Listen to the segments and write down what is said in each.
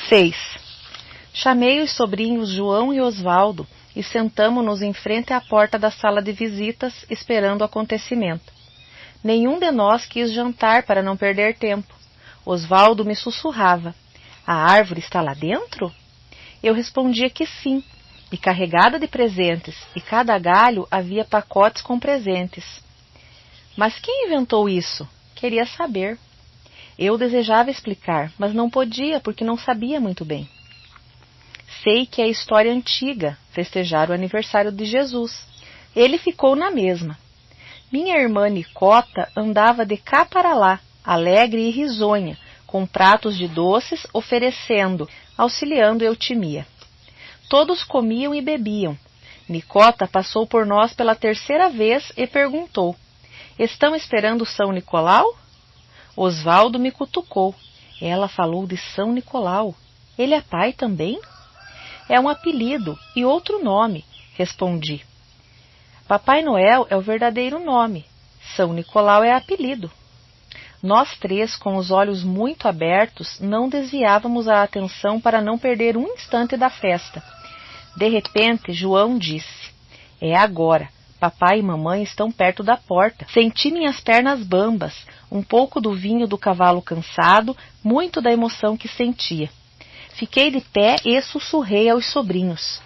6. Chamei os sobrinhos João e Osvaldo e sentamo-nos em frente à porta da sala de visitas, esperando o acontecimento. Nenhum de nós quis jantar para não perder tempo. Osvaldo me sussurrava: "A árvore está lá dentro?" Eu respondia que sim, e carregada de presentes, e cada galho havia pacotes com presentes. Mas quem inventou isso? Queria saber. Eu desejava explicar, mas não podia porque não sabia muito bem. Sei que é história antiga, festejar o aniversário de Jesus. Ele ficou na mesma. Minha irmã Nicota andava de cá para lá, alegre e risonha, com pratos de doces oferecendo, auxiliando Eutimia. Todos comiam e bebiam. Nicota passou por nós pela terceira vez e perguntou: "Estão esperando São Nicolau?" Osvaldo me cutucou. Ela falou de São Nicolau. Ele é pai também? É um apelido e outro nome, respondi. Papai Noel é o verdadeiro nome. São Nicolau é apelido. Nós três, com os olhos muito abertos, não desviávamos a atenção para não perder um instante da festa. De repente, João disse: "É agora. Papai e mamãe estão perto da porta. Senti minhas pernas bambas, um pouco do vinho do cavalo cansado, muito da emoção que sentia. Fiquei de pé e sussurrei aos sobrinhos: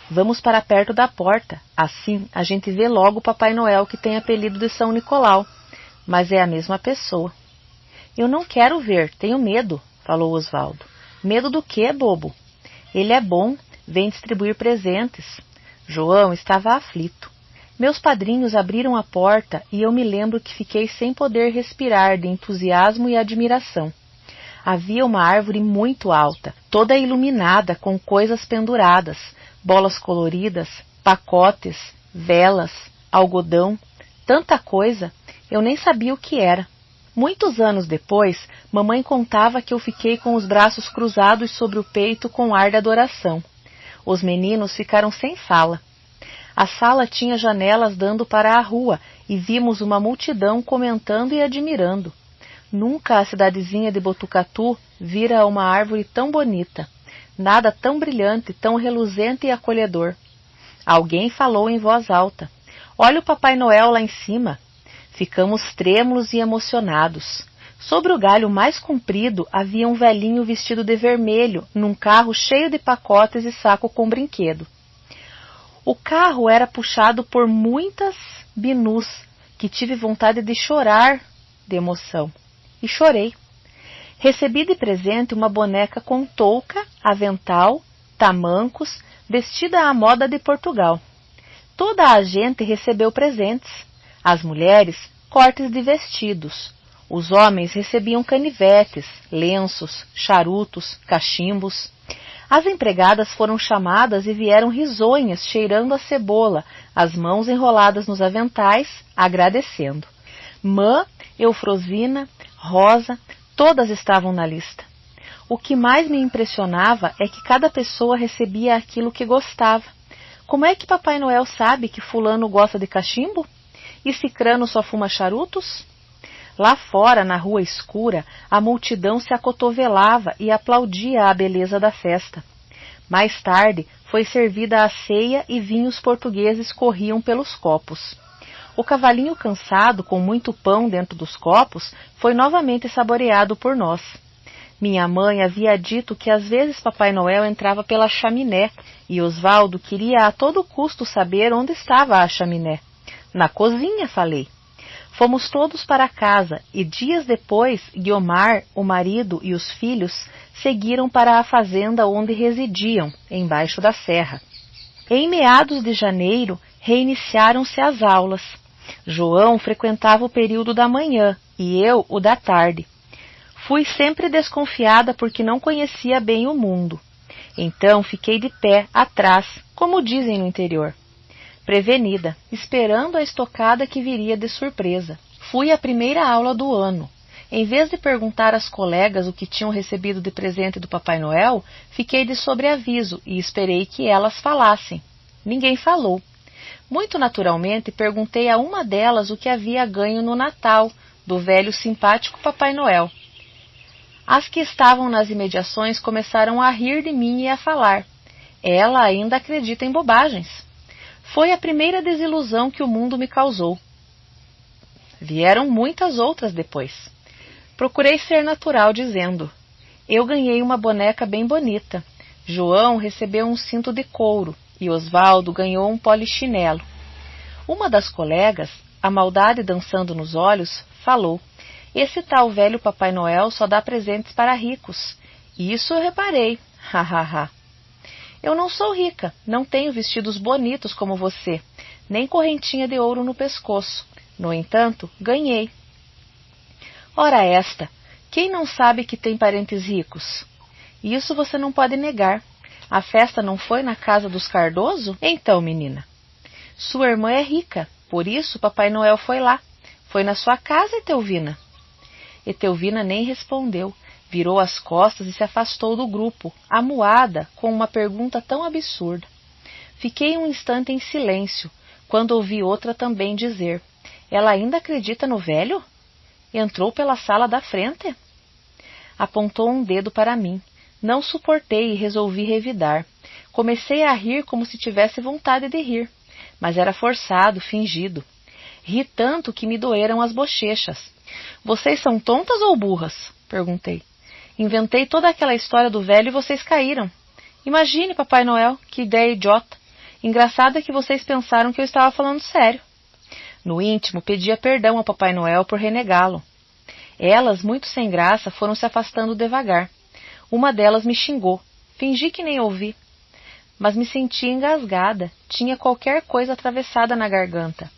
Vamos para perto da porta, assim a gente vê logo o Papai Noel que tem apelido de São Nicolau, mas é a mesma pessoa." "Eu não quero ver, tenho medo", falou Osvaldo. "Medo do quê, bobo? Ele é bom, vem distribuir presentes." João estava aflito. Meus padrinhos abriram a porta e eu me lembro que fiquei sem poder respirar de entusiasmo e admiração. Havia uma árvore muito alta, toda iluminada com coisas penduradas, bolas coloridas, pacotes, velas, algodão, tanta coisa, eu nem sabia o que era. Muitos anos depois, mamãe contava que eu fiquei com os braços cruzados sobre o peito com ar de adoração. Os meninos ficaram sem fala. A sala tinha janelas dando para a rua e vimos uma multidão comentando e admirando. Nunca a cidadezinha de Botucatu vira uma árvore tão bonita. Nada tão brilhante, tão reluzente e acolhedor. Alguém falou em voz alta: "Olha o Papai Noel lá em cima." Ficamos trêmulos e emocionados. Sobre o galho mais comprido havia um velhinho vestido de vermelho, num carro cheio de pacotes e saco com brinquedo. O carro era puxado por muitas binus, que tive vontade de chorar de emoção. E chorei. Recebi de presente uma boneca com touca, avental, tamancos, vestida à moda de Portugal. Toda a gente recebeu presentes. As mulheres, cortes de vestidos. Os homens recebiam canivetes, lenços, charutos, cachimbos. As empregadas foram chamadas e vieram risonhas, cheirando a cebola, as mãos enroladas nos aventais, agradecendo. Mã, Eufrosina, Rosa, todas estavam na lista. O que mais me impressionava é que cada pessoa recebia aquilo que gostava. Como é que Papai Noel sabe que fulano gosta de cachimbo? E cicrano só fuma charutos? Lá fora, na rua escura, a multidão se acotovelava e aplaudia a beleza da festa. Mais tarde, foi servida a ceia e vinhos portugueses corriam pelos copos. O cavalinho cansado, com muito pão dentro dos copos, foi novamente saboreado por nós. Minha mãe havia dito que às vezes Papai Noel entrava pela chaminé e Osvaldo queria a todo custo saber onde estava a chaminé. "Na cozinha", falei. Fomos todos para casa e dias depois Guiomar, o marido e os filhos seguiram para a fazenda onde residiam, embaixo da serra. Em meados de janeiro reiniciaram-se as aulas. João frequentava o período da manhã e eu o da tarde. Fui sempre desconfiada porque não conhecia bem o mundo. Então fiquei de pé, atrás, como dizem no interior. Prevenida, esperando a estocada que viria de surpresa. Fui à primeira aula do ano. Em vez de perguntar às colegas o que tinham recebido de presente do Papai Noel, fiquei de sobreaviso e esperei que elas falassem. Ninguém falou. Muito naturalmente, perguntei a uma delas o que havia ganho no Natal, do velho simpático Papai Noel. As que estavam nas imediações começaram a rir de mim e a falar: ela ainda acredita em bobagens. Foi a primeira desilusão que o mundo me causou. Vieram muitas outras depois. Procurei ser natural, dizendo: eu ganhei uma boneca bem bonita. João recebeu um cinto de couro e Osvaldo ganhou um polichinelo. Uma das colegas, a maldade dançando nos olhos, falou: esse tal velho Papai Noel só dá presentes para ricos. Isso eu reparei. Ha, ha, ha. Eu não sou rica, não tenho vestidos bonitos como você, nem correntinha de ouro no pescoço. No entanto, ganhei. Ora esta, quem não sabe que tem parentes ricos? Isso você não pode negar. A festa não foi na casa dos Cardoso? Então, menina, sua irmã é rica, por isso Papai Noel foi lá. Foi na sua casa, Etelvina. Etelvina nem respondeu, virou as costas e se afastou do grupo, amuada com uma pergunta tão absurda. Fiquei um instante em silêncio, quando ouvi outra também dizer: ela ainda acredita no velho? Entrou pela sala da frente? Apontou um dedo para mim. Não suportei e resolvi revidar. Comecei a rir como se tivesse vontade de rir, mas era forçado, fingido. Ri tanto que me doeram as bochechas. Vocês são tontas ou burras? Perguntei. Inventei toda aquela história do velho e vocês caíram. Imagine, Papai Noel, que ideia idiota. Engraçado é que vocês pensaram que eu estava falando sério. No íntimo, pedia perdão ao Papai Noel por renegá-lo. Elas, muito sem graça, foram se afastando devagar. Uma delas me xingou. Fingi que nem ouvi. Mas me sentia engasgada. Tinha qualquer coisa atravessada na garganta.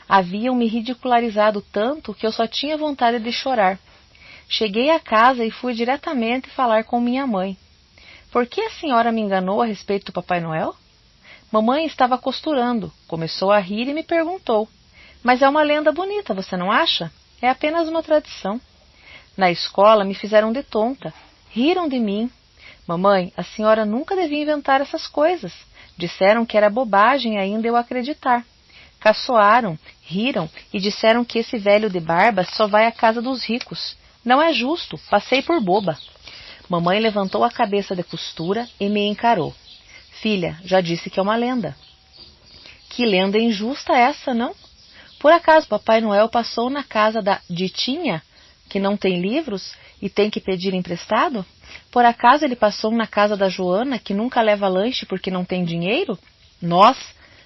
Haviam me ridicularizado tanto que eu só tinha vontade de chorar. Cheguei a casa e fui diretamente falar com minha mãe. Por que a senhora me enganou a respeito do Papai Noel? Mamãe estava costurando, começou a rir e me perguntou: mas é uma lenda bonita, você não acha? É apenas uma tradição. Na escola me fizeram de tonta. Riram de mim. Mamãe, a senhora nunca devia inventar essas coisas. Disseram que era bobagem ainda eu acreditar. Caçoaram, riram e disseram que esse velho de barba só vai à casa dos ricos. Não é justo, passei por boba. Mamãe levantou a cabeça de costura e me encarou. Filha, já disse que é uma lenda. Que lenda injusta essa, não? Por acaso Papai Noel passou na casa da Ditinha, que não tem livros e tem que pedir emprestado? Por acaso ele passou na casa da Joana, que nunca leva lanche porque não tem dinheiro? Nós,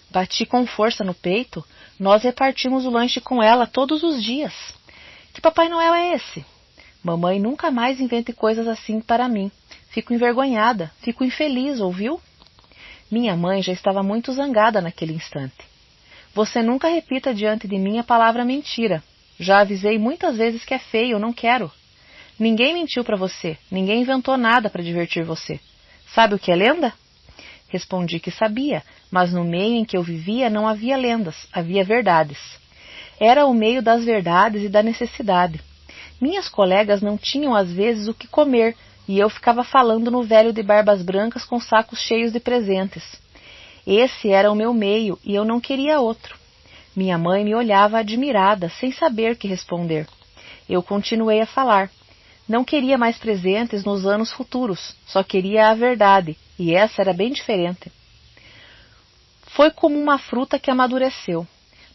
bati com força no peito, nós repartimos o lanche com ela todos os dias. Que Papai Noel é esse? Mamãe nunca mais invente coisas assim para mim. Fico envergonhada, fico infeliz, ouviu? Minha mãe já estava muito zangada naquele instante. Você nunca repita diante de mim a palavra mentira. Já avisei muitas vezes que é feio, não quero. Ninguém mentiu para você, ninguém inventou nada para divertir você. Sabe o que é lenda? Respondi que sabia, mas no meio em que eu vivia não havia lendas, havia verdades. Era o meio das verdades e da necessidade. Minhas colegas não tinham às vezes o que comer, e eu ficava falando no velho de barbas brancas com sacos cheios de presentes. Esse era o meu meio e eu não queria outro. Minha mãe me olhava admirada, sem saber que responder. Eu continuei a falar. Não queria mais presentes nos anos futuros, só queria a verdade, e essa era bem diferente. Foi como uma fruta que amadureceu.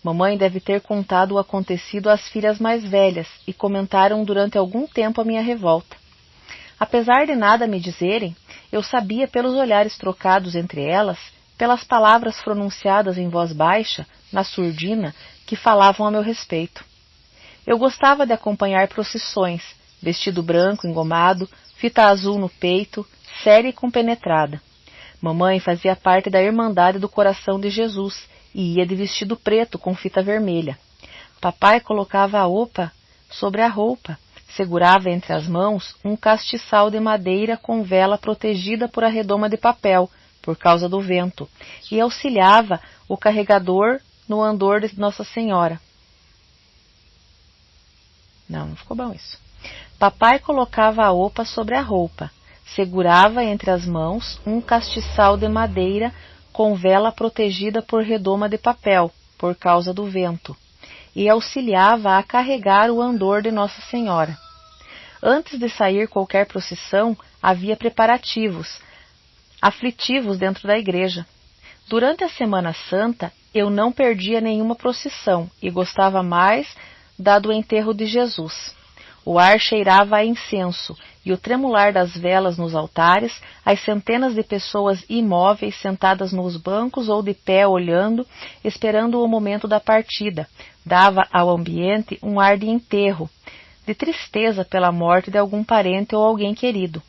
Mamãe deve ter contado o acontecido às filhas mais velhas e comentaram durante algum tempo a minha revolta. Apesar de nada me dizerem, eu sabia pelos olhares trocados entre elas, pelas palavras pronunciadas em voz baixa, na surdina, que falavam a meu respeito. Eu gostava de acompanhar procissões, vestido branco engomado, fita azul no peito, séria e compenetrada. Mamãe fazia parte da Irmandade do Coração de Jesus e ia de vestido preto com fita vermelha. Papai colocava a opa sobre a roupa, segurava entre as mãos um castiçal de madeira com vela protegida por a redoma de papel, por causa do vento, e auxiliava o carregador no andor de Nossa Senhora. Não ficou bom isso. Papai colocava a opa sobre a roupa, segurava entre as mãos um castiçal de madeira com vela protegida por redoma de papel, por causa do vento, e auxiliava a carregar o andor de Nossa Senhora. Antes de sair qualquer procissão, havia preparativos aflitivos dentro da igreja. Durante a Semana Santa, eu não perdia nenhuma procissão e gostava mais da do enterro de Jesus. O ar cheirava a incenso e o tremular das velas nos altares, as centenas de pessoas imóveis sentadas nos bancos ou de pé olhando, esperando o momento da partida, dava ao ambiente um ar de enterro, de tristeza pela morte de algum parente ou alguém querido.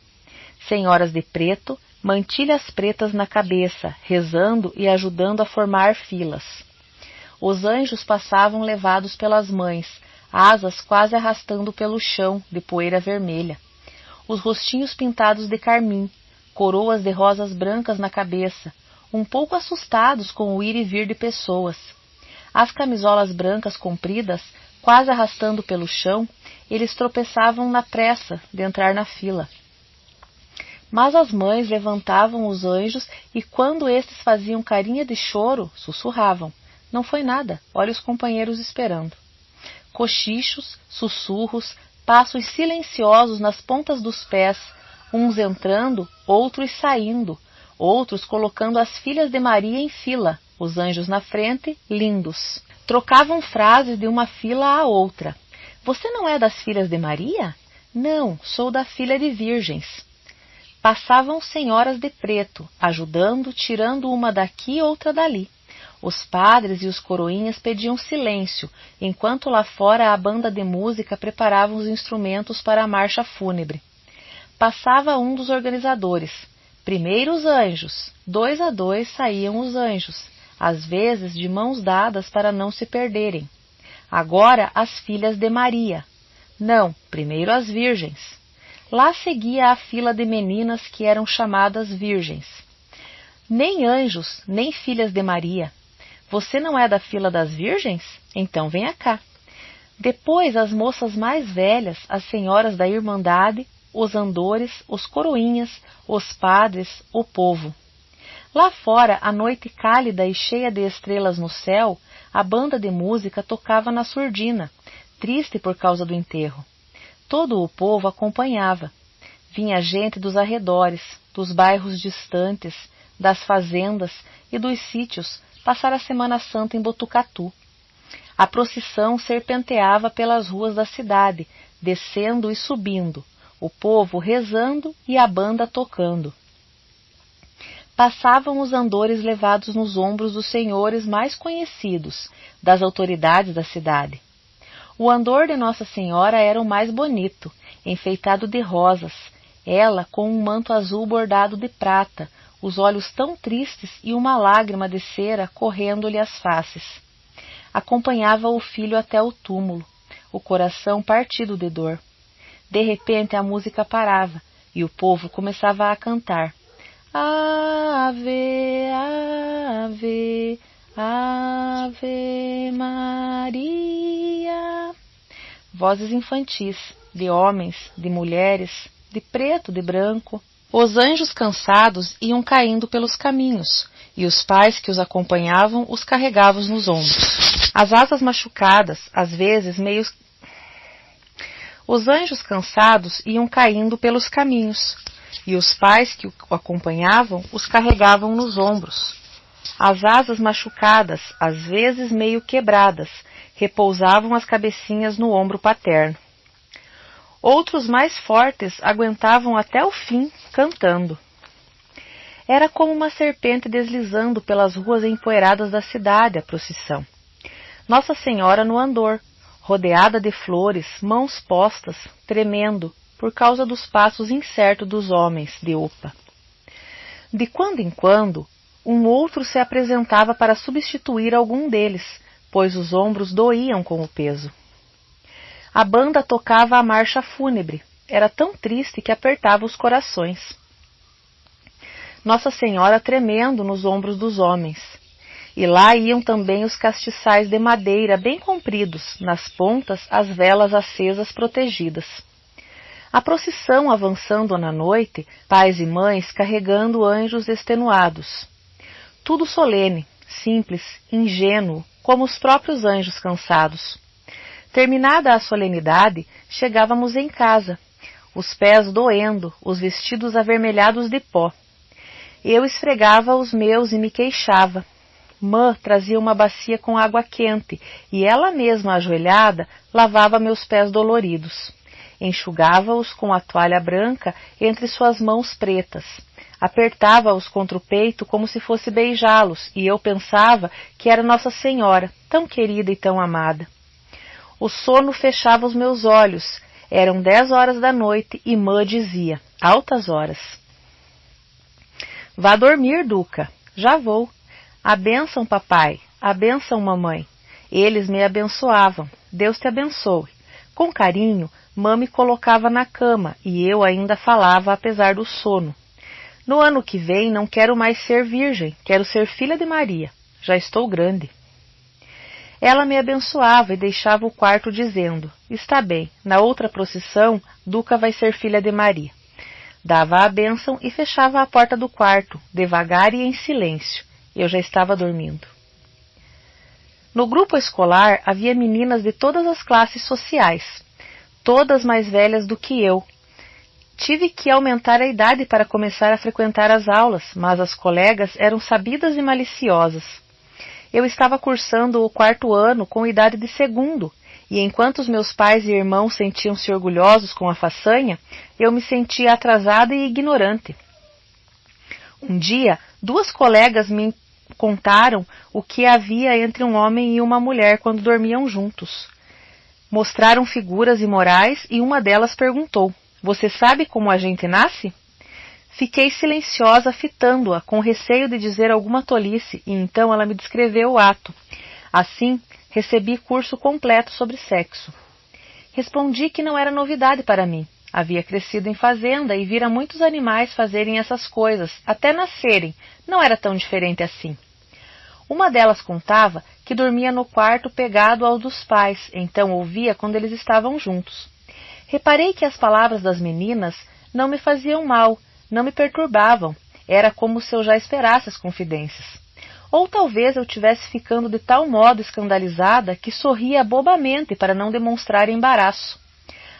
Senhoras de preto, mantilhas pretas na cabeça, rezando e ajudando a formar filas. Os anjos passavam levados pelas mães, asas quase arrastando pelo chão de poeira vermelha. Os rostinhos pintados de carmim, coroas de rosas brancas na cabeça, um pouco assustados com o ir e vir de pessoas. As camisolas brancas compridas, quase arrastando pelo chão, eles tropeçavam na pressa de entrar na fila. Mas as mães levantavam os anjos e, quando estes faziam carinha de choro, sussurravam: "Não foi nada, olha os companheiros esperando." Cochichos, sussurros, passos silenciosos nas pontas dos pés, uns entrando, outros saindo, outros colocando as filhas de Maria em fila, os anjos na frente, lindos. Trocavam frases de uma fila à outra. "Você não é das filhas de Maria?" "Não, sou da filha de virgens." Passavam senhoras de preto, ajudando, tirando uma daqui e outra dali. Os padres e os coroinhas pediam silêncio, enquanto lá fora a banda de música preparava os instrumentos para a marcha fúnebre. Passava um dos organizadores. Primeiro os anjos, 2 a 2 saíam os anjos, às vezes de mãos dadas para não se perderem. Agora as filhas de Maria. Não, primeiro as virgens. Lá seguia a fila de meninas que eram chamadas virgens. Nem anjos, nem filhas de Maria. Você não é da fila das virgens? Então venha cá. Depois as moças mais velhas, as senhoras da Irmandade, os andores, os coroinhas, os padres, o povo. Lá fora, a noite cálida e cheia de estrelas no céu, a banda de música tocava na surdina, triste por causa do enterro. Todo o povo acompanhava. Vinha gente dos arredores, dos bairros distantes, das fazendas e dos sítios, passar a Semana Santa em Botucatu. A procissão serpenteava pelas ruas da cidade, descendo e subindo, o povo rezando e a banda tocando. Passavam os andores levados nos ombros dos senhores mais conhecidos, das autoridades da cidade. O andor de Nossa Senhora era o mais bonito, enfeitado de rosas, ela com um manto azul bordado de prata, os olhos tão tristes e uma lágrima de cera correndo-lhe as faces. Acompanhava o filho até o túmulo, o coração partido de dor. De repente a música parava e o povo começava a cantar: Ave, Ave, Ave Maria. Vozes infantis, de homens, de mulheres, de preto, de branco. Os anjos cansados iam caindo pelos caminhos, e os pais que os acompanhavam os carregavam nos ombros. As asas machucadas, às vezes meio... Os anjos cansados iam caindo pelos caminhos, e os pais que o acompanhavam os carregavam nos ombros. As asas machucadas, às vezes meio quebradas, repousavam as cabecinhas no ombro paterno. Outros mais fortes aguentavam até o fim, cantando. Era como uma serpente deslizando pelas ruas empoeiradas da cidade a procissão. Nossa Senhora no andor, rodeada de flores, mãos postas, tremendo, por causa dos passos incertos dos homens de Opa. De quando em quando, um outro se apresentava para substituir algum deles, pois os ombros doíam com o peso. A banda tocava a marcha fúnebre, era tão triste que apertava os corações. Nossa Senhora tremendo nos ombros dos homens. E lá iam também os castiçais de madeira bem compridos, nas pontas as velas acesas protegidas. A procissão avançando na noite, pais e mães carregando anjos extenuados. Tudo solene, simples, ingênuo, como os próprios anjos cansados. Terminada a solenidade, chegávamos em casa, os pés doendo, os vestidos avermelhados de pó. Eu esfregava os meus e me queixava. Mã trazia uma bacia com água quente e ela mesma, ajoelhada, lavava meus pés doloridos. Enxugava-os com a toalha branca entre suas mãos pretas. Apertava-os contra o peito como se fosse beijá-los, e eu pensava que era Nossa Senhora, tão querida e tão amada. O sono fechava os meus olhos. Eram 10 horas da noite e Mã dizia, altas horas: Vá dormir, Duca. Já vou. A bênção, papai. A bênção, mamãe. Eles me abençoavam. Deus te abençoe. Com carinho, Mã me colocava na cama e eu ainda falava apesar do sono. No ano que vem não quero mais ser virgem, quero ser filha de Maria. Já estou grande. Ela me abençoava e deixava o quarto dizendo, está bem, na outra procissão, Duca vai ser filha de Maria. Dava a bênção e fechava a porta do quarto, devagar e em silêncio. Eu já estava dormindo. No grupo escolar havia meninas de todas as classes sociais, todas mais velhas do que eu. Tive que aumentar a idade para começar a frequentar as aulas, mas as colegas eram sabidas e maliciosas. Eu estava cursando o 4º ano com idade de 2º, e enquanto os meus pais e irmãos sentiam-se orgulhosos com a façanha, eu me sentia atrasada e ignorante. Um dia, 2 colegas me contaram o que havia entre um homem e uma mulher quando dormiam juntos. Mostraram figuras imorais e uma delas perguntou, você sabe como a gente nasce? Fiquei silenciosa fitando-a, com receio de dizer alguma tolice, e então ela me descreveu o ato. Assim, recebi curso completo sobre sexo. Respondi que não era novidade para mim. Havia crescido em fazenda e vira muitos animais fazerem essas coisas, até nascerem. Não era tão diferente assim. Uma delas contava que dormia no quarto pegado ao dos pais, então ouvia quando eles estavam juntos. Reparei que as palavras das meninas não me faziam mal, não me perturbavam. Era como se eu já esperasse as confidências. Ou talvez eu tivesse ficando de tal modo escandalizada que sorria bobamente para não demonstrar embaraço.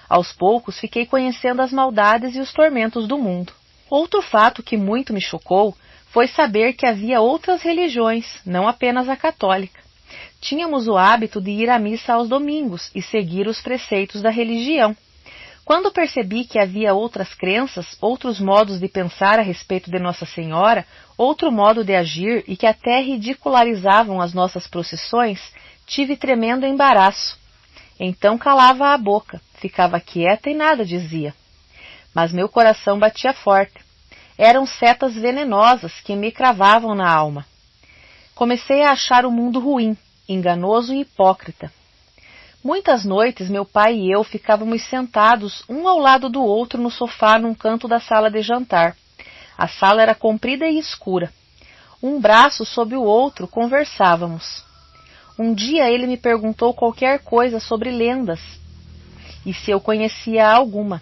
Aos poucos fiquei conhecendo as maldades e os tormentos do mundo. Outro fato que muito me chocou foi saber que havia outras religiões, não apenas a católica. Tínhamos o hábito de ir à missa aos domingos e seguir os preceitos da religião. Quando percebi que havia outras crenças, outros modos de pensar a respeito de Nossa Senhora, outro modo de agir e que até ridicularizavam as nossas procissões, tive tremendo embaraço. Então calava a boca, ficava quieta e nada dizia. Mas meu coração batia forte. Eram setas venenosas que me cravavam na alma. Comecei a achar o mundo ruim, enganoso e hipócrita. Muitas noites meu pai e eu ficávamos sentados um ao lado do outro no sofá num canto da sala de jantar. A sala era comprida e escura. Um braço sob o outro conversávamos. Um dia ele me perguntou qualquer coisa sobre lendas e se eu conhecia alguma.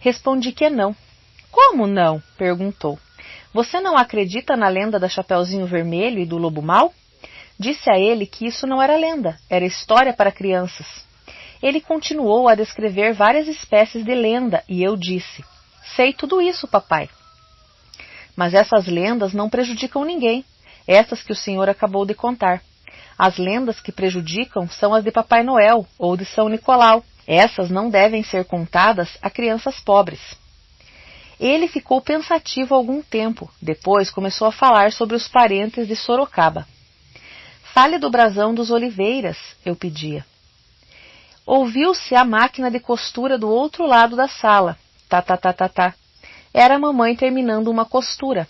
Respondi que não. Como não? Perguntou. Você não acredita na lenda da Chapeuzinho Vermelho e do Lobo Mau? Disse a ele que isso não era lenda, era história para crianças. Ele continuou a descrever várias espécies de lenda e eu disse, sei tudo isso, papai. Mas essas lendas não prejudicam ninguém, essas que o senhor acabou de contar. As lendas que prejudicam são as de Papai Noel ou de São Nicolau. Essas não devem ser contadas a crianças pobres. Ele ficou pensativo algum tempo, depois começou a falar sobre os parentes de Sorocaba. Fale do brasão dos Oliveiras, eu pedia. Ouviu-se a máquina de costura do outro lado da sala. Tá, tá, tá, tá, tá. Era a mamãe terminando uma costura.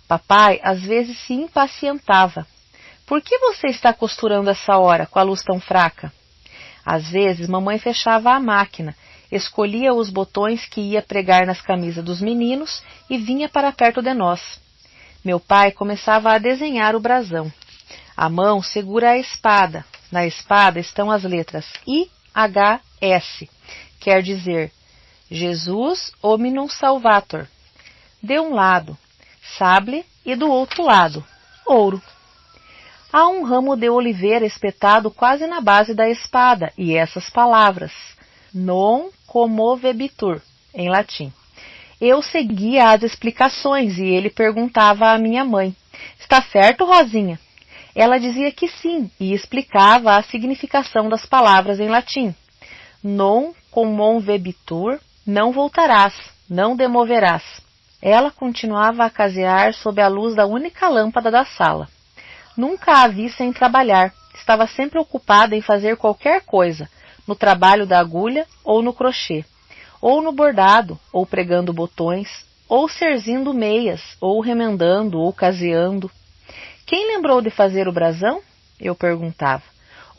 Papai às vezes se impacientava. Por que você está costurando essa hora, com a luz tão fraca? Às vezes mamãe fechava a máquina, escolhia os botões que ia pregar nas camisas dos meninos e vinha para perto de nós. Meu pai começava a desenhar o brasão. A mão segura a espada. Na espada estão as letras I-H-S. Quer dizer, Jesus Hominum Salvator. De um lado, sable e do outro lado, ouro. Há um ramo de oliveira espetado quase na base da espada e essas palavras, non commovebitur, em latim. Eu seguia as explicações e ele perguntava à minha mãe: está certo, Rosinha? Ela dizia que sim e explicava a significação das palavras em latim. Non conmovebitur, não voltarás, não demoverás. Ela continuava a casear sob a luz da única lâmpada da sala. Nunca a vi sem trabalhar. Estava sempre ocupada em fazer qualquer coisa, no trabalho da agulha ou no crochê, ou no bordado, ou pregando botões, ou serzindo meias, ou remendando, ou caseando. Quem lembrou de fazer o brasão? Eu perguntava.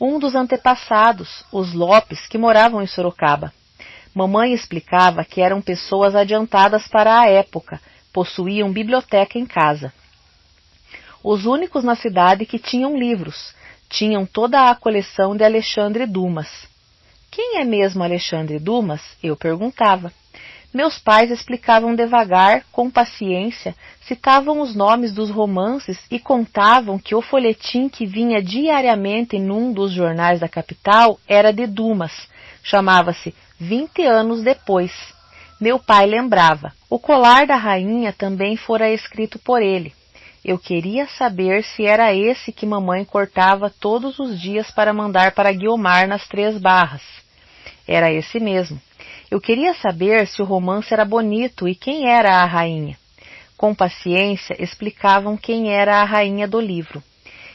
Um dos antepassados, os Lopes, que moravam em Sorocaba. Mamãe explicava que eram pessoas adiantadas para a época, possuíam biblioteca em casa. Os únicos na cidade que tinham livros, tinham toda a coleção de Alexandre Dumas. Quem é mesmo Alexandre Dumas? Eu perguntava. Meus pais explicavam devagar, com paciência, citavam os nomes dos romances e contavam que o folhetim que vinha diariamente num dos jornais da capital era de Dumas. Chamava-se 20 anos depois. Meu pai lembrava. O colar da rainha também fora escrito por ele. Eu queria saber se era esse que mamãe cortava todos os dias para mandar para Guiomar nas 3 Barras. Era esse mesmo. Eu queria saber se o romance era bonito e quem era a rainha. Com paciência, explicavam quem era a rainha do livro.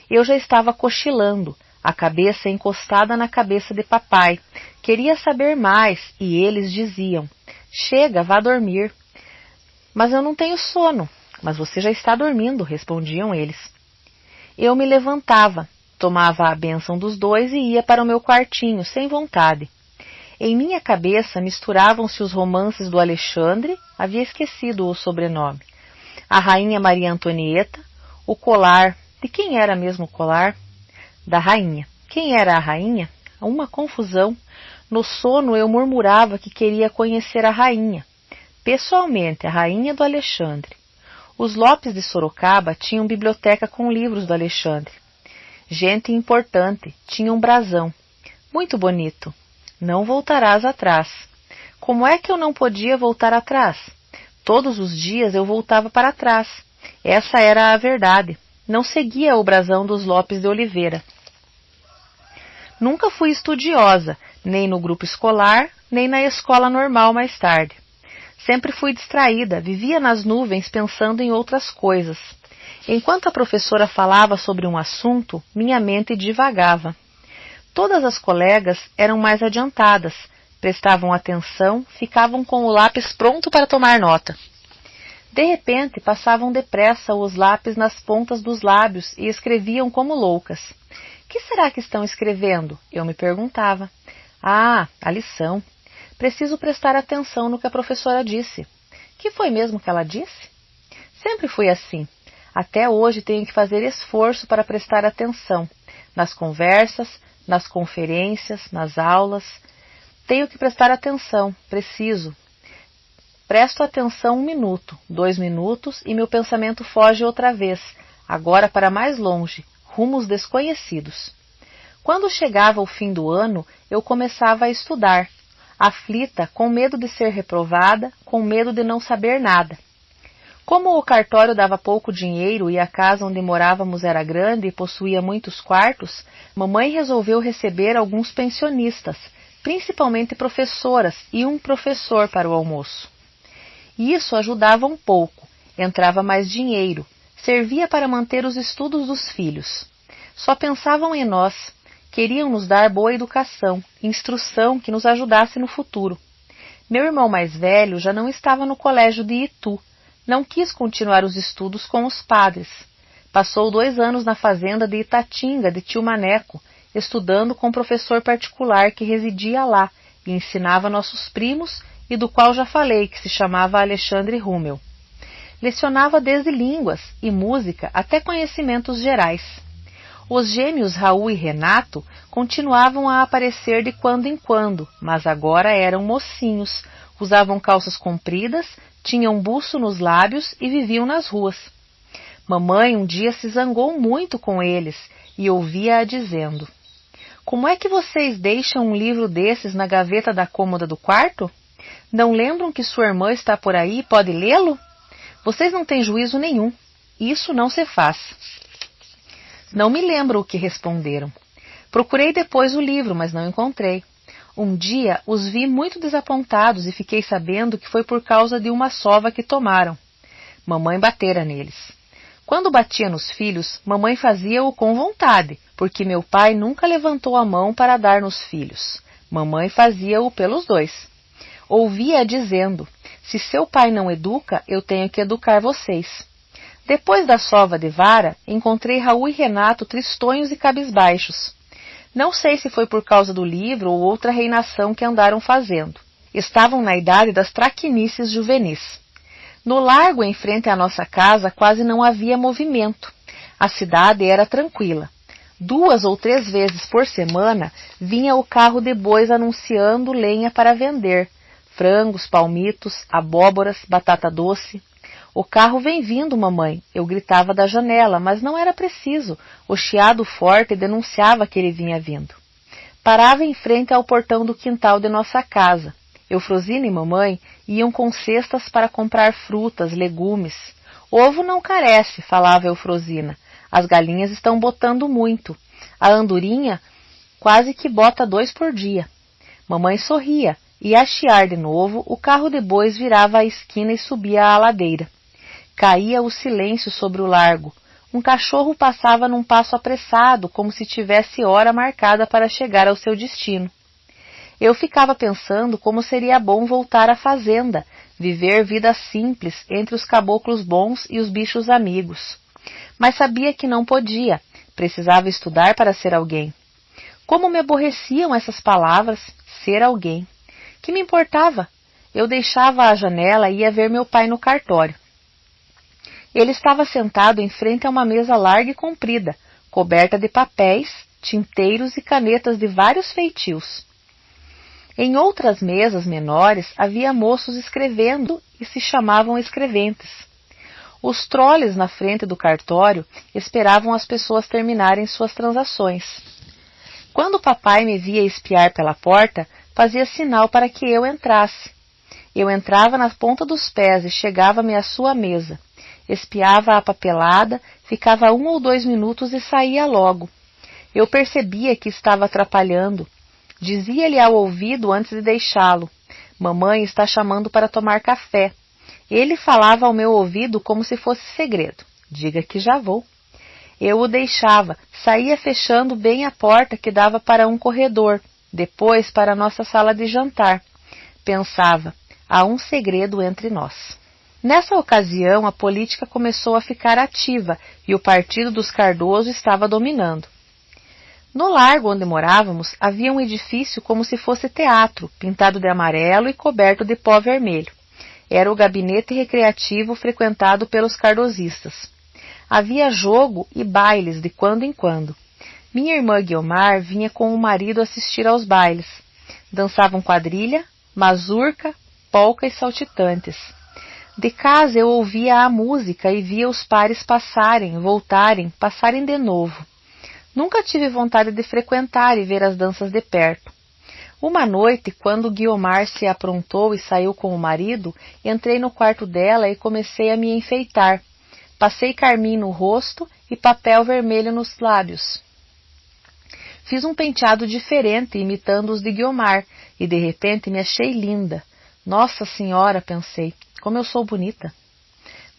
Eu já estava cochilando, a cabeça encostada na cabeça de papai. Queria saber mais e eles diziam: chega, vá dormir. Mas eu não tenho sono. Mas você já está dormindo, respondiam eles. Eu me levantava, tomava a bênção dos dois e ia para o meu quartinho, sem vontade. Em minha cabeça misturavam-se os romances do Alexandre, havia esquecido o sobrenome, a rainha Maria Antonieta, o colar. De quem era mesmo o colar? Da rainha. Quem era a rainha? Uma confusão. No sono eu murmurava que queria conhecer a rainha. Pessoalmente, a rainha do Alexandre. Os Lopes de Sorocaba tinham biblioteca com livros do Alexandre. Gente importante, tinha um brasão. Muito bonito. Não voltarás atrás. Como é que eu não podia voltar atrás? Todos os dias eu voltava para trás. Essa era a verdade. Não seguia o brasão dos Lopes de Oliveira. Nunca fui estudiosa, nem no grupo escolar, nem na escola normal mais tarde. Sempre fui distraída, vivia nas nuvens pensando em outras coisas. Enquanto a professora falava sobre um assunto, minha mente divagava. Todas as colegas eram mais adiantadas, prestavam atenção, ficavam com o lápis pronto para tomar nota. De repente, passavam depressa os lápis nas pontas dos lábios e escreviam como loucas. Que será que estão escrevendo? Eu me perguntava. Ah, a lição. Preciso prestar atenção no que a professora disse. Que foi mesmo que ela disse? Sempre fui assim. Até hoje tenho que fazer esforço para prestar atenção. Nas conversas, nas conferências, nas aulas. Tenho que prestar atenção, preciso. Presto atenção 1 minuto, 2 minutos e meu pensamento foge outra vez, agora para mais longe, rumos desconhecidos. Quando chegava o fim do ano, eu começava a estudar. Aflita, com medo de ser reprovada, com medo de não saber nada. Como o cartório dava pouco dinheiro e a casa onde morávamos era grande e possuía muitos quartos, mamãe resolveu receber alguns pensionistas, principalmente professoras e um professor para o almoço. Isso ajudava um pouco, entrava mais dinheiro, servia para manter os estudos dos filhos. Só pensavam em nós. Queriam nos dar boa educação, instrução que nos ajudasse no futuro. Meu irmão mais velho já não estava no colégio de Itu. Não quis continuar os estudos com os padres. Passou 2 anos na fazenda de Itatinga, de tio Maneco, estudando com um professor particular que residia lá e ensinava nossos primos e do qual já falei, que se chamava Alexandre Rummel. Lecionava desde línguas e música até conhecimentos gerais. Os gêmeos Raul e Renato continuavam a aparecer de quando em quando, mas agora eram mocinhos, usavam calças compridas, tinham buço nos lábios e viviam nas ruas. Mamãe um dia se zangou muito com eles e ouvia-a dizendo: "Como é que vocês deixam um livro desses na gaveta da cômoda do quarto? Não lembram que sua irmã está por aí e pode lê-lo? Vocês não têm juízo nenhum. Isso não se faz. Não me lembro o que responderam. Procurei depois o livro, mas não encontrei. Um dia os vi muito desapontados e fiquei sabendo que foi por causa de uma sova que tomaram. Mamãe batera neles. Quando batia nos filhos, mamãe fazia-o com vontade, porque meu pai nunca levantou a mão para dar nos filhos. Mamãe fazia-o pelos dois. Ouvia-a dizendo: se seu pai não educa, eu tenho que educar vocês. Depois da sova de vara, encontrei Raul e Renato tristonhos e cabisbaixos. Não sei se foi por causa do livro ou outra reinação que andaram fazendo. Estavam na idade das traquinices juvenis. No largo em frente à nossa casa quase não havia movimento. A cidade era tranquila. 2 ou 3 vezes por semana vinha o carro de bois anunciando lenha para vender, frangos, palmitos, abóboras, batata doce. O carro vem vindo, mamãe, eu gritava da janela, mas não era preciso. O chiado forte denunciava que ele vinha vindo. Parava em frente ao portão do quintal de nossa casa. Eufrosina e mamãe iam com cestas para comprar frutas, legumes. Ovo não carece, falava Eufrosina. As galinhas estão botando muito. A andorinha quase que bota 2 por dia. Mamãe sorria, e a chiar de novo, o carro de bois virava a esquina e subia a ladeira. Caía o silêncio sobre o largo. Um cachorro passava num passo apressado, como se tivesse hora marcada para chegar ao seu destino. Eu ficava pensando como seria bom voltar à fazenda, viver vida simples entre os caboclos bons e os bichos amigos. Mas sabia que não podia, precisava estudar para ser alguém. Como me aborreciam essas palavras, ser alguém. Que me importava? Eu deixava a janela e ia ver meu pai no cartório. Ele estava sentado em frente a uma mesa larga e comprida, coberta de papéis, tinteiros e canetas de vários feitios. Em outras mesas menores havia moços escrevendo e se chamavam escreventes. Os trolles na frente do cartório esperavam as pessoas terminarem suas transações. Quando papai me via espiar pela porta, fazia sinal para que eu entrasse. Eu entrava na ponta dos pés e chegava-me à sua mesa. Espiava a papelada, ficava 1 ou 2 minutos e saía logo. Eu percebia que estava atrapalhando. Dizia-lhe ao ouvido antes de deixá-lo: mamãe está chamando para tomar café. Ele falava ao meu ouvido como se fosse segredo: diga que já vou. Eu o deixava, saía fechando bem a porta que dava para um corredor, depois para a nossa sala de jantar. Pensava: há um segredo entre nós. Nessa ocasião, a política começou a ficar ativa e o partido dos Cardoso estava dominando. No largo onde morávamos, havia um edifício como se fosse teatro, pintado de amarelo e coberto de pó vermelho. Era o gabinete recreativo frequentado pelos cardosistas. Havia jogo e bailes de quando em quando. Minha irmã Guiomar vinha com o marido assistir aos bailes. Dançavam quadrilha, mazurca, polca e saltitantes. De casa eu ouvia a música e via os pares passarem, voltarem, passarem de novo. Nunca tive vontade de frequentar e ver as danças de perto. Uma noite, quando Guiomar se aprontou e saiu com o marido, entrei no quarto dela e comecei a me enfeitar. Passei carmim no rosto e papel vermelho nos lábios. Fiz um penteado diferente, imitando os de Guiomar, e de repente me achei linda. Nossa Senhora, pensei, como eu sou bonita.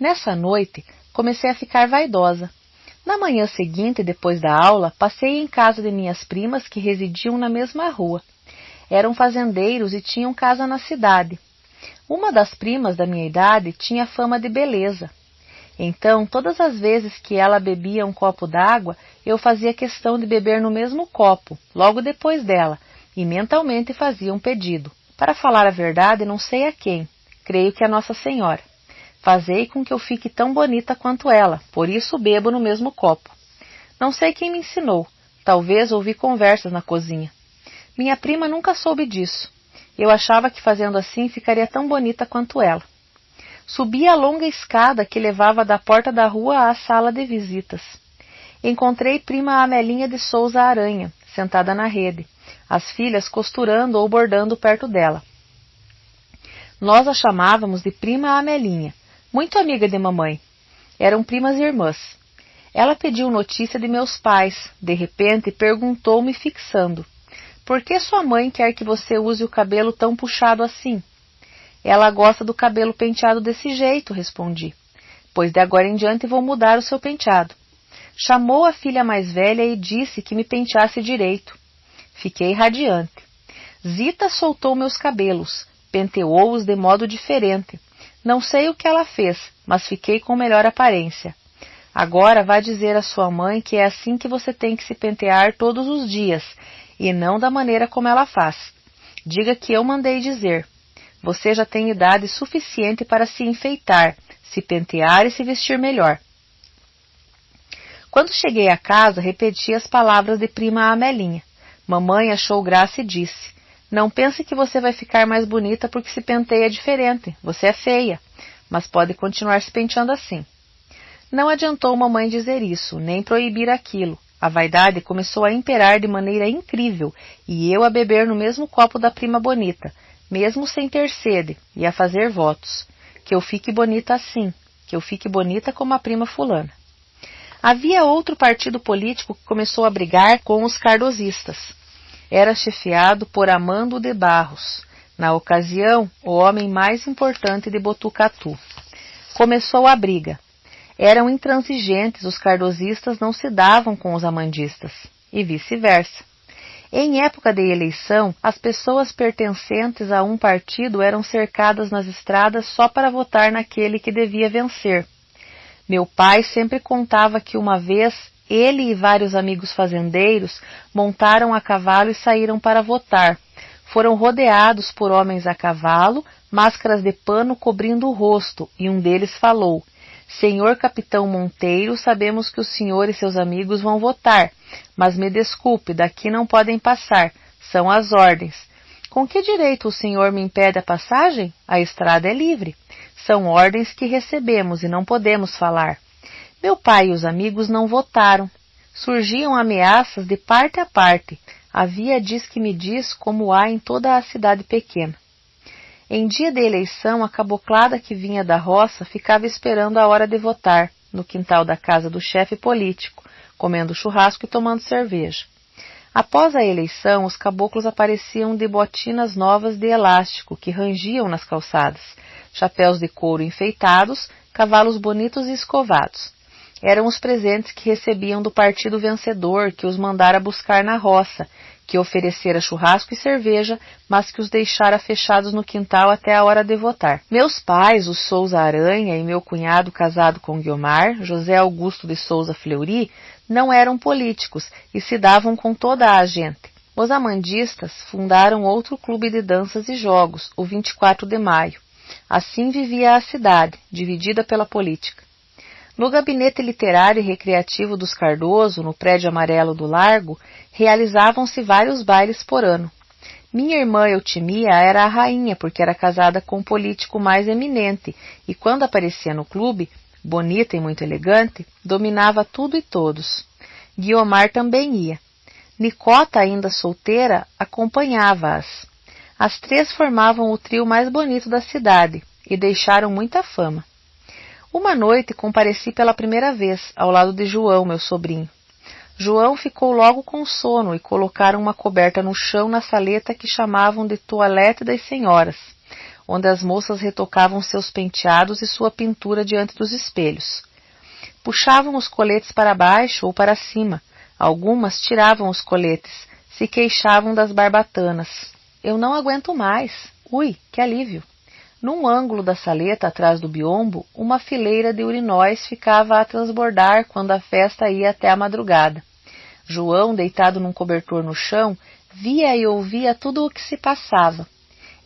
Nessa noite, comecei a ficar vaidosa. Na manhã seguinte, depois da aula, passei em casa de minhas primas que residiam na mesma rua. Eram fazendeiros e tinham casa na cidade. Uma das primas da minha idade tinha fama de beleza. Então, todas as vezes que ela bebia um copo d'água, eu fazia questão de beber no mesmo copo, logo depois dela, e mentalmente fazia um pedido. Para falar a verdade, não sei a quem. Creio que a Nossa Senhora. Fazei com que eu fique tão bonita quanto ela, por isso bebo no mesmo copo. Não sei quem me ensinou, talvez ouvi conversas na cozinha. Minha prima nunca soube disso. Eu achava que fazendo assim ficaria tão bonita quanto ela. Subi a longa escada que levava da porta da rua à sala de visitas. Encontrei prima Amelinha de Souza Aranha, sentada na rede, as filhas costurando ou bordando perto dela. Nós a chamávamos de prima Amelinha, muito amiga de mamãe. Eram primas irmãs. Ela pediu notícia de meus pais, de repente perguntou-me fixando: por que sua mãe quer que você use o cabelo tão puxado assim? Ela gosta do cabelo penteado desse jeito, respondi. Pois de agora em diante vou mudar o seu penteado. Chamou a filha mais velha e disse que me penteasse direito. Fiquei radiante. Zita soltou meus cabelos, penteou-os de modo diferente. Não sei o que ela fez, mas fiquei com melhor aparência. Agora vá dizer à sua mãe que é assim que você tem que se pentear todos os dias, e não da maneira como ela faz. Diga que eu mandei dizer. Você já tem idade suficiente para se enfeitar, se pentear e se vestir melhor. Quando cheguei a casa, repeti as palavras de prima Amelinha. Mamãe achou graça e disse: não pense que você vai ficar mais bonita porque se penteia diferente. Você é feia, mas pode continuar se penteando assim. Não adiantou mamãe dizer isso, nem proibir aquilo. A vaidade começou a imperar de maneira incrível, e eu a beber no mesmo copo da prima bonita, mesmo sem ter sede, e a fazer votos. Que eu fique bonita assim, que eu fique bonita como a prima fulana. Havia outro partido político que começou a brigar com os cardosistas. Era chefiado por Amando de Barros, na ocasião o homem mais importante de Botucatu. Começou a briga. Eram intransigentes, os cardosistas não se davam com os amandistas, e vice-versa. Em época de eleição, as pessoas pertencentes a um partido eram cercadas nas estradas só para votar naquele que devia vencer. Meu pai sempre contava que uma vez ele e vários amigos fazendeiros montaram a cavalo e saíram para votar. Foram rodeados por homens a cavalo, máscaras de pano cobrindo o rosto, e um deles falou: Senhor Capitão Monteiro, sabemos que o senhor e seus amigos vão votar, mas me desculpe, daqui não podem passar, são as ordens. Com que direito o senhor me impede a passagem? A estrada é livre. São ordens que recebemos e não podemos falar. Meu pai e os amigos não votaram. Surgiam ameaças de parte a parte. Havia diz-que-me-diz como há em toda a cidade pequena. Em dia de eleição, a caboclada que vinha da roça ficava esperando a hora de votar, no quintal da casa do chefe político, comendo churrasco e tomando cerveja. Após a eleição, os caboclos apareciam de botinas novas de elástico que rangiam nas calçadas, chapéus de couro enfeitados, cavalos bonitos e escovados. Eram os presentes que recebiam do partido vencedor que os mandara buscar na roça, que oferecera churrasco e cerveja, mas que os deixara fechados no quintal até a hora de votar. Meus pais, os Souza Aranha, e meu cunhado casado com Guiomar, José Augusto de Souza Fleury, não eram políticos e se davam com toda a gente. Os amandistas fundaram outro clube de danças e jogos, o 24 de Maio. Assim vivia a cidade, dividida pela política. No gabinete literário e recreativo dos Cardoso, no prédio amarelo do Largo, realizavam-se vários bailes por ano. Minha irmã Eutimia era a rainha porque era casada com um político mais eminente e quando aparecia no clube, bonita e muito elegante, dominava tudo e todos. Guiomar também ia. Nicota, ainda solteira, acompanhava-as. As três formavam o trio mais bonito da cidade e deixaram muita fama. Uma noite compareci pela primeira vez, ao lado de João, meu sobrinho. João ficou logo com sono e colocaram uma coberta no chão na saleta que chamavam de toalete das senhoras, onde as moças retocavam seus penteados e sua pintura diante dos espelhos. Puxavam os coletes para baixo ou para cima. Algumas tiravam os coletes, se queixavam das barbatanas. Eu não aguento mais. Ui, que alívio! Num ângulo da saleta, atrás do biombo, uma fileira de urinóis ficava a transbordar quando a festa ia até a madrugada. João, deitado num cobertor no chão, via e ouvia tudo o que se passava.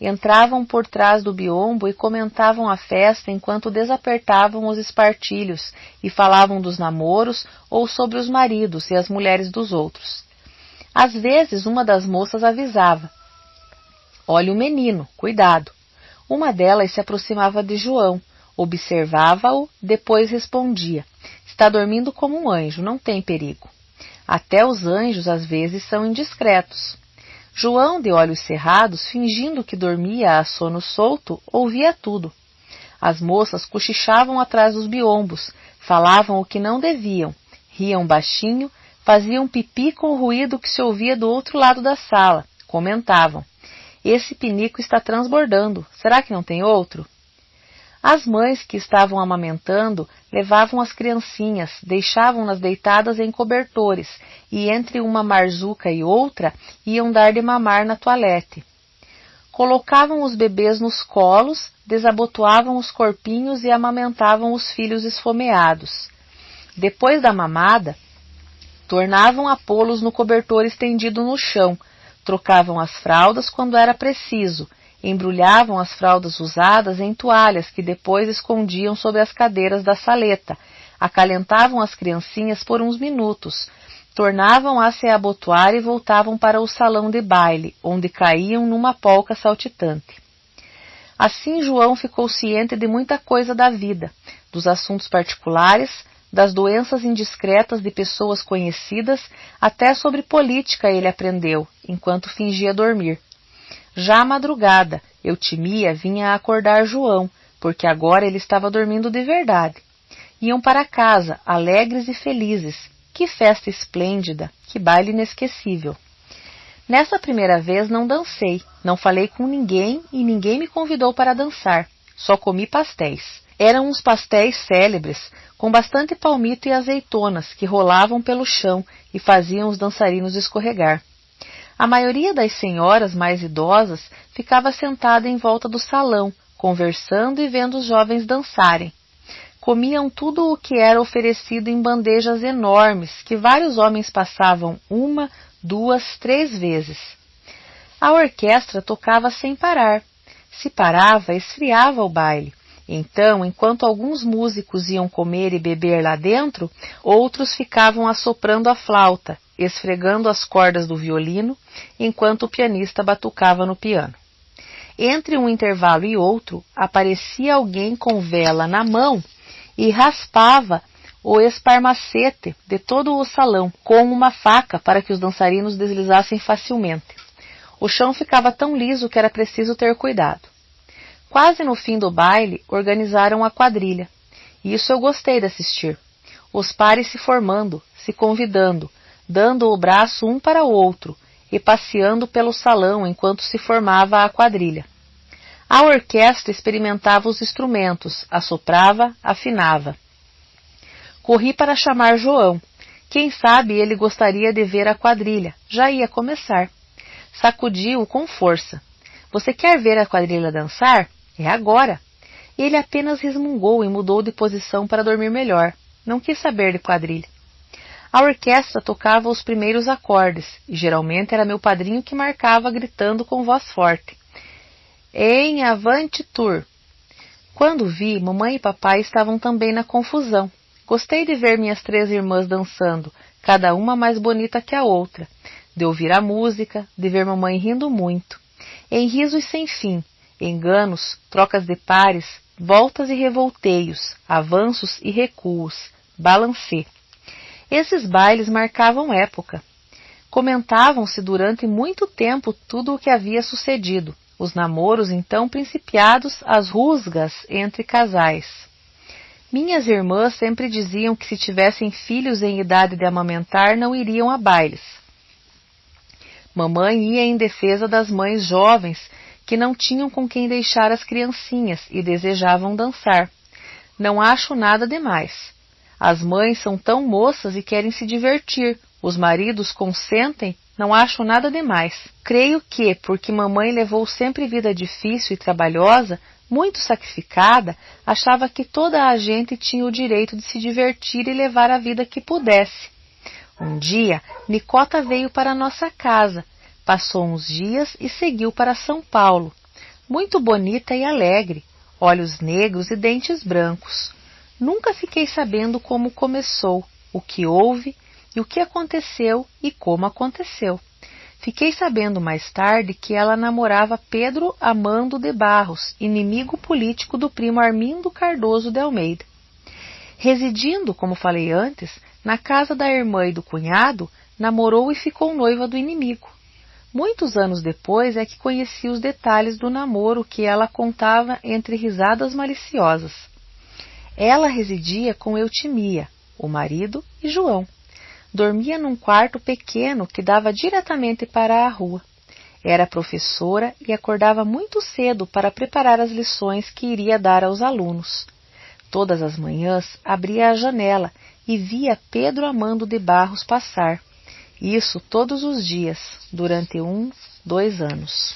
Entravam por trás do biombo e comentavam a festa enquanto desapertavam os espartilhos e falavam dos namoros ou sobre os maridos e as mulheres dos outros. Às vezes, uma das moças avisava: "Olha o menino, cuidado." Uma delas se aproximava de João, observava-o, depois respondia: "Está dormindo como um anjo, não tem perigo." Até os anjos às vezes são indiscretos. João, de olhos cerrados, fingindo que dormia a sono solto, ouvia tudo. As moças cochichavam atrás dos biombos, falavam o que não deviam, riam baixinho, faziam pipi com o ruído que se ouvia do outro lado da sala, comentavam: esse pinico está transbordando, será que não tem outro? As mães que estavam amamentando levavam as criancinhas, deixavam-nas deitadas em cobertores e entre uma marzuca e outra iam dar de mamar na toalete. Colocavam os bebês nos colos, desabotoavam os corpinhos e amamentavam os filhos esfomeados. Depois da mamada, tornavam a pô-los no cobertor estendido no chão, trocavam as fraldas quando era preciso, embrulhavam as fraldas usadas em toalhas que depois escondiam sob as cadeiras da saleta, acalentavam as criancinhas por uns minutos, tornavam a se abotoar e voltavam para o salão de baile, onde caíam numa polca saltitante. Assim João ficou ciente de muita coisa da vida, dos assuntos particulares, das doenças indiscretas de pessoas conhecidas, até sobre política ele aprendeu, enquanto fingia dormir. Já à madrugada, Eutimia vinha acordar João, porque agora ele estava dormindo de verdade. Iam para casa, alegres e felizes. Que festa esplêndida, que baile inesquecível. Nessa primeira vez não dancei, não falei com ninguém e ninguém me convidou para dançar. Só comi pastéis. Eram uns pastéis célebres, com bastante palmito e azeitonas, que rolavam pelo chão e faziam os dançarinos escorregar. A maioria das senhoras mais idosas ficava sentada em volta do salão, conversando e vendo os jovens dançarem. Comiam tudo o que era oferecido em bandejas enormes, que vários homens passavam 1, 2, 3 vezes. A orquestra tocava sem parar. Se parava, esfriava o baile. Então, enquanto alguns músicos iam comer e beber lá dentro, outros ficavam assoprando a flauta, esfregando as cordas do violino, enquanto o pianista batucava no piano. Entre um intervalo e outro, aparecia alguém com vela na mão e raspava o esparmacete de todo o salão com uma faca para que os dançarinos deslizassem facilmente. O chão ficava tão liso que era preciso ter cuidado. Quase no fim do baile, organizaram a quadrilha. Isso eu gostei de assistir. Os pares se formando, se convidando, dando o braço um para o outro e passeando pelo salão enquanto se formava a quadrilha. A orquestra experimentava os instrumentos, assoprava, afinava. Corri para chamar João. Quem sabe ele gostaria de ver a quadrilha. Já ia começar. Sacudi-o com força. Você quer ver a quadrilha dançar? É agora. Ele apenas resmungou e mudou de posição para dormir melhor. Não quis saber de quadrilha. A orquestra tocava os primeiros acordes, e geralmente era meu padrinho que marcava, gritando com voz forte: Em avante tour! Quando vi, mamãe e papai estavam também na confusão. Gostei de ver minhas 3 irmãs dançando, cada uma mais bonita que a outra, de ouvir a música, de ver mamãe rindo muito. Em risos sem fim, enganos, trocas de pares, voltas e revolteios, avanços e recuos, balancê. Esses bailes marcavam época. Comentavam-se durante muito tempo tudo o que havia sucedido, os namoros então principiados, as rusgas entre casais. Minhas irmãs sempre diziam que se tivessem filhos em idade de amamentar não iriam a bailes. Mamãe ia em defesa das mães jovens que não tinham com quem deixar as criancinhas e desejavam dançar. Não acho nada demais. As mães são tão moças e querem se divertir. Os maridos consentem, não acho nada demais. Creio que, porque mamãe levou sempre vida difícil e trabalhosa, muito sacrificada, achava que toda a gente tinha o direito de se divertir e levar a vida que pudesse. Um dia, Nicota veio para nossa casa, passou uns dias e seguiu para São Paulo. Muito bonita e alegre, olhos negros e dentes brancos. Nunca fiquei sabendo como começou, o que houve e o que aconteceu e como aconteceu. Fiquei sabendo mais tarde que ela namorava Pedro Amando de Barros, inimigo político do primo Armindo Cardoso de Almeida. Residindo, como falei antes, na casa da irmã e do cunhado, namorou e ficou noiva do inimigo. Muitos anos depois é que conheci os detalhes do namoro que ela contava entre risadas maliciosas. Ela residia com Eutimia, o marido, e João. Dormia num quarto pequeno que dava diretamente para a rua. Era professora e acordava muito cedo para preparar as lições que iria dar aos alunos. Todas as manhãs abria a janela e via Pedro Amando de Barros passar. Isso todos os dias, durante 2 anos.